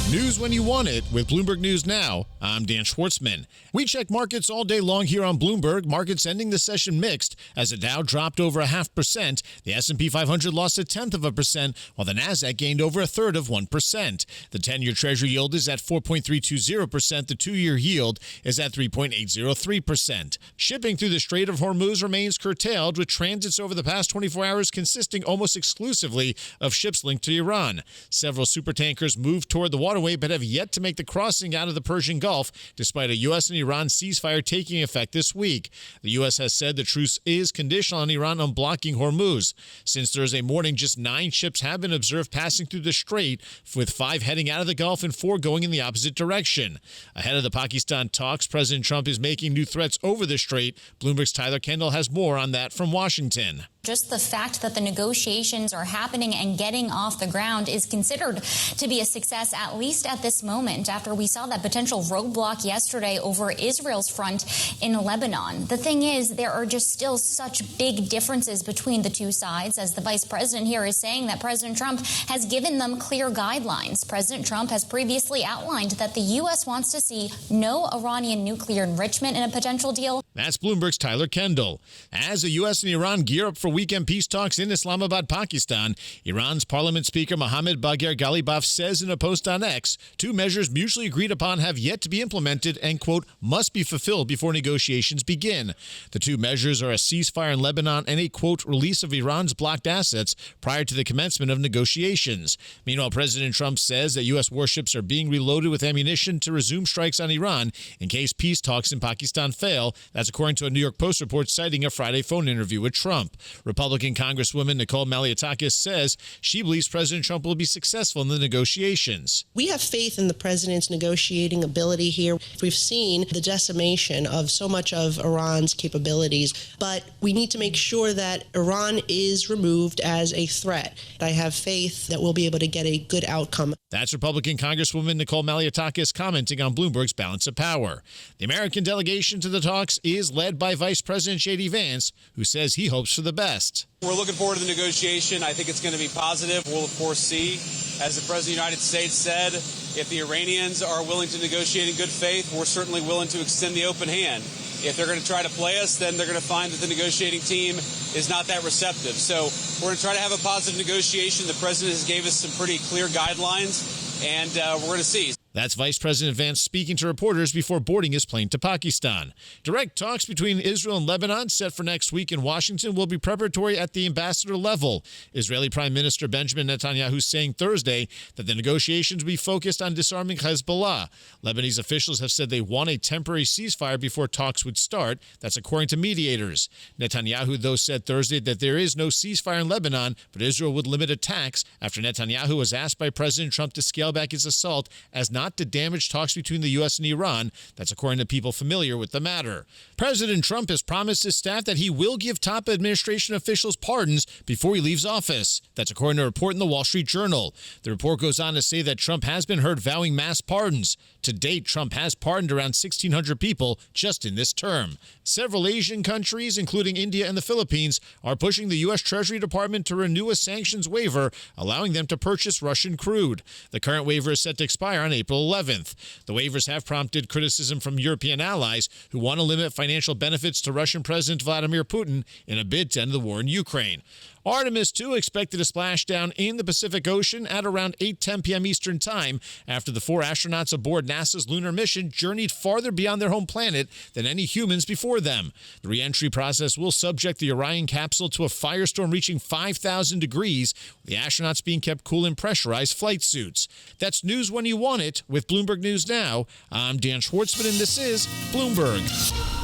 News when you want it with Bloomberg News Now. I'm Dan Schwartzman. We check markets all day long here on Bloomberg. Markets ending the session mixed as the Dow dropped over 0.5%. The S&P 500 lost 0.1%, while the Nasdaq gained over 1/3%. The 10-year Treasury yield is at 4.320%. The 2-year yield is at 3.803%. Shipping through the Strait of Hormuz remains curtailed, with transits over the past 24 hours consisting almost exclusively of ships linked to Iran. Several supertankers moved toward the waterway but have yet to make the crossing out of the Persian Gulf, despite a U.S. and Iran ceasefire taking effect this week. The U.S. has said the truce is conditional on Iran unblocking Hormuz. Since Thursday morning, just 9 ships have been observed passing through the strait, with 5 heading out of the Gulf and 4 going in the opposite direction. Ahead of the Pakistan talks, President Trump is making new threats over the strait. Bloomberg's Tyler Kendall has more on that from Washington. Just the fact that the negotiations are happening and getting off the ground is considered to be a success, at least at this moment, after we saw that potential roadblock yesterday over Israel's front in Lebanon. The thing is, there are just still such big differences between the two sides, as the vice president here is saying that President Trump has given them clear guidelines. President Trump has previously outlined that the U.S. wants to see no Iranian nuclear enrichment in a potential deal. That's Bloomberg's Tyler Kendall. As the U.S. and Iran gear up for weekend peace talks in Islamabad, Pakistan, Iran's Parliament Speaker Mohammad Bagher Ghalibaf says in a post on X, 2 measures mutually agreed upon have yet to be implemented and, quote, must be fulfilled before negotiations begin. The 2 measures are a ceasefire in Lebanon and a, quote, release of Iran's blocked assets prior to the commencement of negotiations. Meanwhile, President Trump says that U.S. warships are being reloaded with ammunition to resume strikes on Iran in case peace talks in Pakistan fail. That's according to a New York Post report citing a Friday phone interview with Trump. Republican Congresswoman Nicole Malliotakis says she believes President Trump will be successful in the negotiations. We have faith in the president's negotiating ability here. We've seen the decimation of so much of Iran's capabilities, but we need to make sure that Iran is removed as a threat. I have faith that we'll be able to get a good outcome. That's Republican Congresswoman Nicole Malliotakis commenting on Bloomberg's Balance of Power. The American delegation to the talks is led by Vice President J.D. Vance, who says he hopes for the best. We're looking forward to the negotiation. I think it's going to be positive. We'll, of course, see, as the President of the United States said, if the Iranians are willing to negotiate in good faith, we're certainly willing to extend the open hand. If they're going to try to play us, then they're going to find that the negotiating team is not that receptive. So we're going to try to have a positive negotiation. The President has gave us some pretty clear guidelines, and we're going to see. That's Vice President Vance speaking to reporters before boarding his plane to Pakistan. Direct talks between Israel and Lebanon set for next week in Washington will be preparatory at the ambassador level. Israeli Prime Minister Benjamin Netanyahu saying Thursday that the negotiations will be focused on disarming Hezbollah. Lebanese officials have said they want a temporary ceasefire before talks would start. That's according to mediators. Netanyahu, though, said Thursday that there is no ceasefire in Lebanon, but Israel would limit attacks after Netanyahu was asked by President Trump to scale back his assault as not to damage talks between the U.S. and Iran. That's according to people familiar with the matter. President Trump has promised his staff that he will give top administration officials pardons before he leaves office. That's according to a report in the Wall Street Journal. The report goes on to say that Trump has been heard vowing mass pardons. To date, Trump has pardoned around 1,600 people just in this term. Several Asian countries, including India and the Philippines, are pushing the U.S. Treasury Department to renew a sanctions waiver, allowing them to purchase Russian crude. The current waiver is set to expire on April 11th. The waivers have prompted criticism from European allies who want to limit financial benefits to Russian President Vladimir Putin in a bid to end the war in Ukraine. Artemis 2 expected to splash down in the Pacific Ocean at around 8:10 p.m. Eastern Time after the 4 astronauts aboard NASA's lunar mission journeyed farther beyond their home planet than any humans before them. The re-entry process will subject the Orion capsule to a firestorm reaching 5,000 degrees, with the astronauts being kept cool in pressurized flight suits. That's news when you want it with Bloomberg News Now. I'm Dan Schwartzman, and this is Bloomberg.